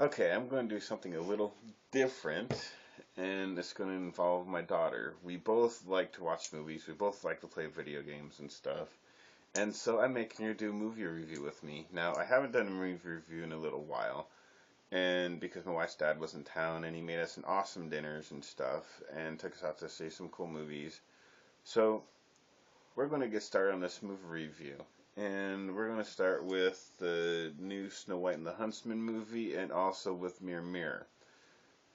Okay, I'm going to do something a little different, and it's going to involve my daughter. We both like to watch movies, we both like to play video games and stuff, and so I'm making her do a movie review with me. Now, I haven't done a movie review in a little while, and because my wife's dad was in town, and he made us some awesome dinners and stuff, and took us out to see some cool movies. So, we're going to get started on this movie review. And we're going to start with the new Snow White and the Huntsman movie and also with Mirror Mirror.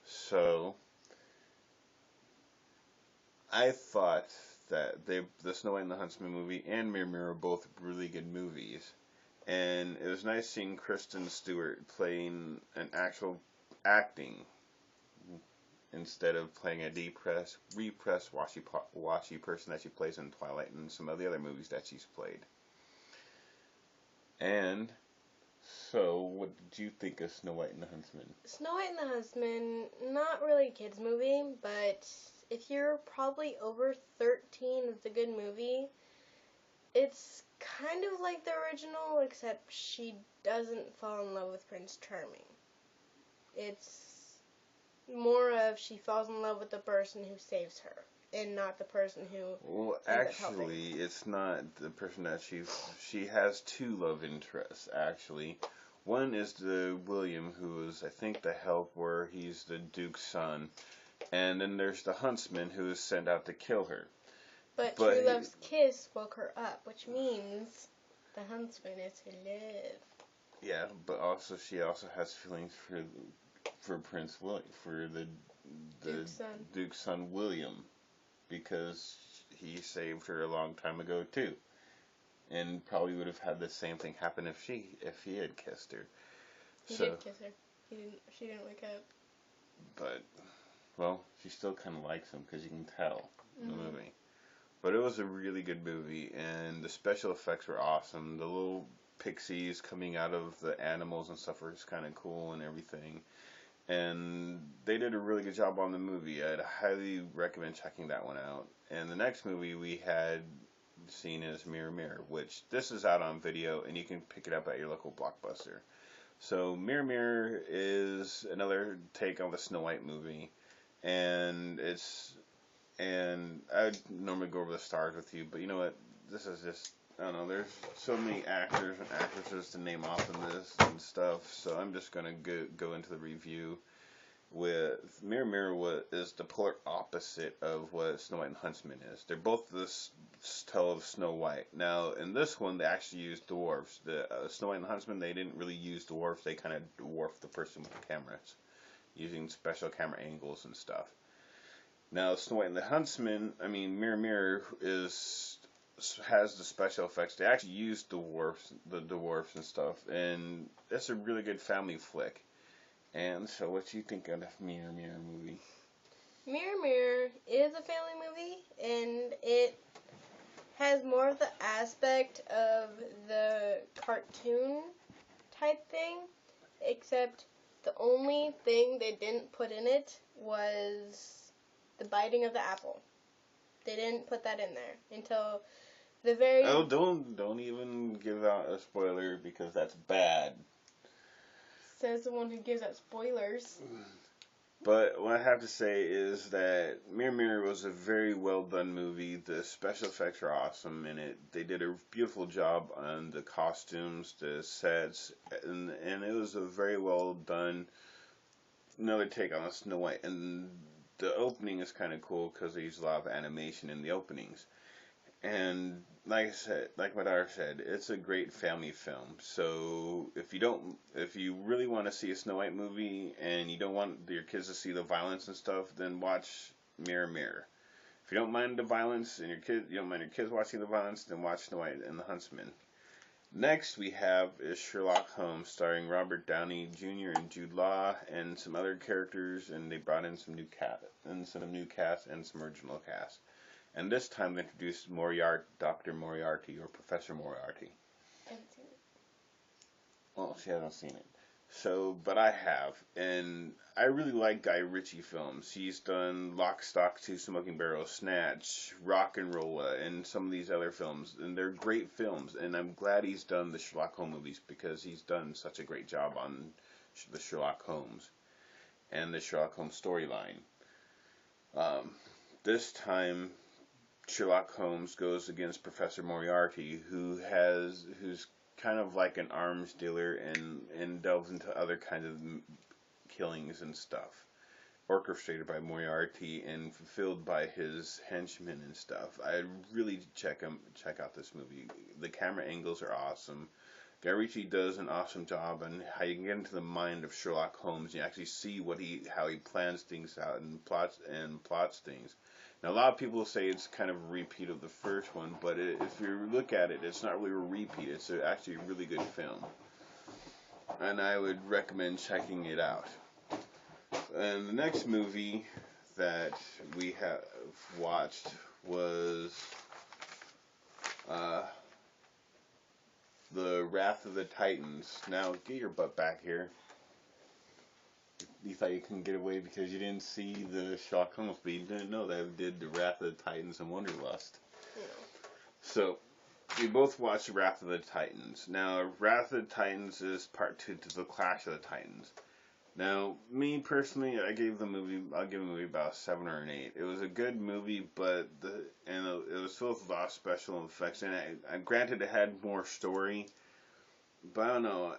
So, I thought that the Snow White and the Huntsman movie and Mirror Mirror are both really good movies. And it was nice seeing Kristen Stewart playing an actual acting instead of playing a repressed, washy person that she plays in Twilight and some of the other movies that she's played. And so, what did you think of Snow White and the Huntsman? Snow White and the Huntsman, not really a kids movie, but if you're probably over 13, it's a good movie. It's kind of like the original, except she doesn't fall in love with Prince Charming. It's more of she falls in love with the person who saves her, and not the person who. Well, actually, it's not the person that she has two love interests. Actually, one is the William, who is I think the helper. He's the Duke's son, and then there's the Huntsman, who is sent out to kill her. But True Love's kiss woke her up, which means the Huntsman is her love. Yeah, but also she also has feelings for Prince William, for the Duke's son William, because he saved her a long time ago too, and probably would have had the same thing happen if he had kissed her. He did kiss her. She didn't wake up. But well, she still kind of likes him because you can tell in the movie. But it was a really good movie, and the special effects were awesome. The little pixies coming out of the animals and stuff were just kind of cool and everything. And they did a really good job on the movie. I'd highly recommend checking that one out. And the next movie we had seen is Mirror Mirror, which this is out on video, and you can pick it up at your local Blockbuster. So Mirror Mirror is another take on the Snow White movie, and I'd normally go over the stars with you, but you know what? This is just, I don't know, there's so many actors and actresses to name off in this and stuff, so I'm just going to go into the review with Mirror Mirror. What is the polar opposite of what Snow White and Huntsman is. They're both this tale of Snow White. Now, in this one, they actually used dwarves. The Snow White and Huntsman, they didn't really use dwarves. They kind of dwarfed the person with the cameras, using special camera angles and stuff. Now, Snow White and the Huntsman, Mirror Mirror has the special effects. They actually use the dwarfs and stuff, and it's a really good family flick. And so, what do you think of the Mirror Mirror movie? Mirror Mirror is a family movie, and it has more of the aspect of the cartoon type thing, except the only thing they didn't put in it was the biting of the apple. They didn't put that in there until the very. Oh, don't even give out a spoiler because that's bad. Says the one who gives out spoilers. But what I have to say is that Mirror Mirror was a very well done movie. The special effects are awesome in it. They did a beautiful job on the costumes, the sets, and it was a very well done another take on Snow White. And the opening is kind of cool because they use a lot of animation in the openings. And like I said, like my daughter said, it's a great family film. So if you really want to see a Snow White movie and you don't want your kids to see the violence and stuff, then watch Mirror Mirror. If you don't mind the violence and you don't mind your kids watching the violence, then watch Snow White and the Huntsman. Next we have is Sherlock Holmes, starring Robert Downey Jr. and Jude Law and some other characters, and they brought in some new cast and some original cast. And this time they introduced Dr. Moriarty, or Professor Moriarty. I haven't seen it. Well, she hasn't seen it. So, but I have. And I really like Guy Ritchie films. He's done Lock, Stock, Two Smoking Barrels, Snatch, Rock and Rolla, and some of these other films. And they're great films. And I'm glad he's done the Sherlock Holmes movies because he's done such a great job on the Sherlock Holmes and the Sherlock Holmes storyline. Um, this time, Sherlock Holmes goes against Professor Moriarty, who's kind of like an arms dealer and delves into other kinds of killings and stuff, orchestrated by Moriarty and fulfilled by his henchmen and stuff. I really check out this movie. The camera angles are awesome. Guy Ritchie does an awesome job on how you can get into the mind of Sherlock Holmes. You actually see how he plans things out and plots things. Now, a lot of people say it's kind of a repeat of the first one, but if you look at it, it's not really a repeat. It's actually a really good film, and I would recommend checking it out. And the next movie that we have watched was The Wrath of the Titans. Now, get your butt back here. You thought you couldn't get away because you didn't see the Sherlock Holmes, but you didn't know that we did The Wrath of the Titans and Wanderlust. Yeah. So, we both watched Wrath of the Titans. Now, Wrath of the Titans is part 2 to The Clash of the Titans. Now, me personally, I'll give the movie about a 7 or an 8. It was a good movie, but it was filled with a lot of special effects, and I granted it had more story, but I don't know,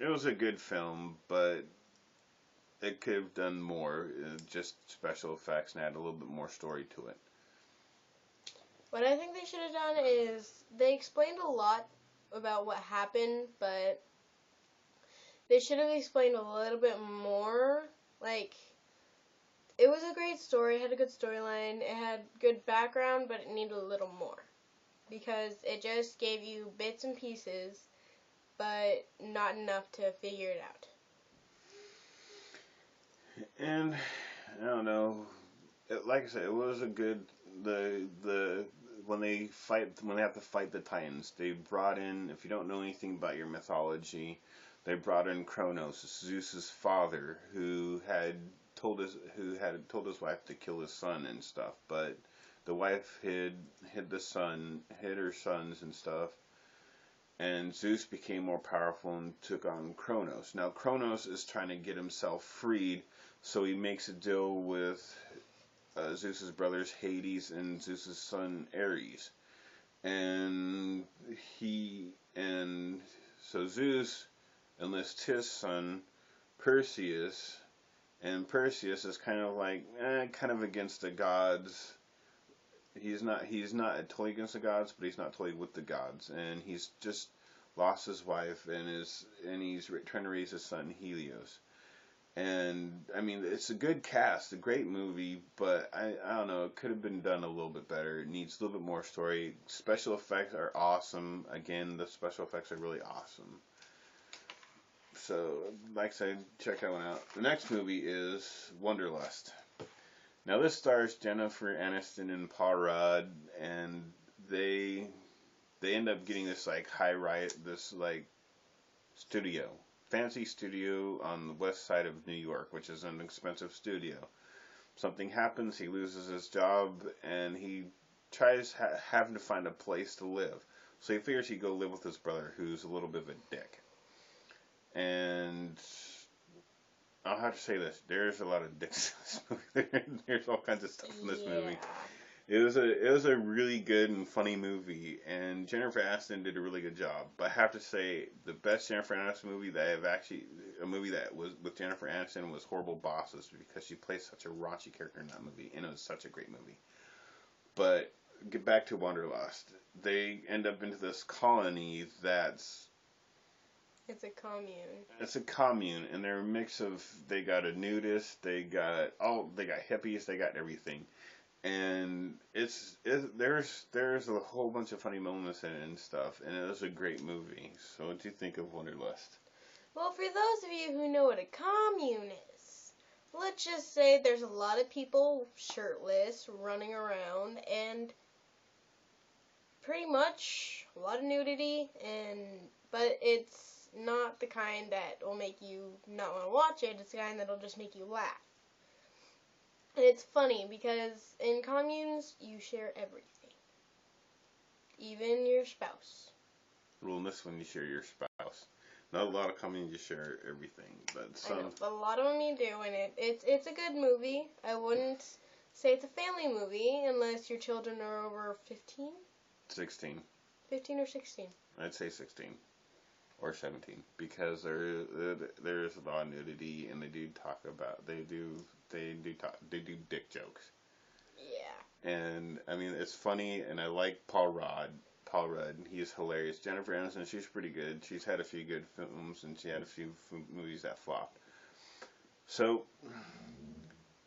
it was a good film, but it could have done more, just special effects, and add a little bit more story to it. What I think they should have done is they explained a lot about what happened, but they should have explained a little bit more. Like, it was a great story, it had a good storyline, it had good background, but it needed a little more. Because it just gave you bits and pieces, but not enough to figure it out. And, I don't know, like I said, it was a good, when they have to fight the Titans, they brought in, if you don't know anything about your mythology, they brought in Kronos, Zeus's father, who had told his wife to kill his son and stuff, but the wife hid her sons and stuff, and Zeus became more powerful and took on Kronos. Now Kronos is trying to get himself freed, so he makes a deal with Zeus's brothers Hades and Zeus's son Ares, and so Zeus enlists his son Perseus, and Perseus is kind of against the gods. He's not totally against the gods, but he's not totally with the gods, and he's just lost his wife and he's trying to raise his son Helios. And I mean, it's a good cast, a great movie, but I don't know, it could have been done a little bit better. It needs a little bit more story. Special effects are awesome. Again, the special effects are really awesome. So, like I said, check that one out. The next movie is Wanderlust. Now, this stars Jennifer Aniston and Paul Rudd, and they end up getting this fancy studio on the west side of New York, which is an expensive studio. Something happens, he loses his job, and he tries having to find a place to live. So he figures he'd go live with his brother, who's a little bit of a dick. And I'll have to say this: there's a lot of dicks in this movie. There's all kinds of stuff in this movie. It was a really good and funny movie, and Jennifer Aniston did a really good job. But I have to say, the best Jennifer Aniston movie a movie that was with Jennifer Aniston was Horrible Bosses, because she plays such a raunchy character in that movie, and it was such a great movie. But get back to Wanderlust. They end up into this colony that's... It's a commune. It's a commune, and they're a mix of, they got a nudist, they got hippies, they got everything. And there's a whole bunch of funny moments in it and stuff, and it was a great movie. So what do you think of Wanderlust? Well, for those of you who know what a commune is, let's just say there's a lot of people shirtless running around, and pretty much a lot of nudity, but it's not the kind that will make you not want to watch it. It's the kind that'll just make you laugh. And it's funny because in communes, you share everything. Even your spouse. Well, in this one, you share your spouse. Not a lot of companies share everything, but I know, some but a lot of them you do, and it's a good movie. I wouldn't say it's a family movie unless your children are over 15, 16. 15 or 16. I'd say 16 or 17 because there's a lot of nudity and they do dick jokes. Yeah. And I mean it's funny and I like Paul Rudd. Paul Rudd, he's hilarious. Jennifer Aniston, she's pretty good. She's had a few good films and she had a few movies that flopped. So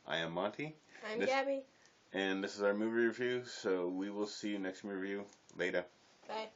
I am Monty. I'm This Gabby. and this is our movie review. So we will see you next movie review later. Bye.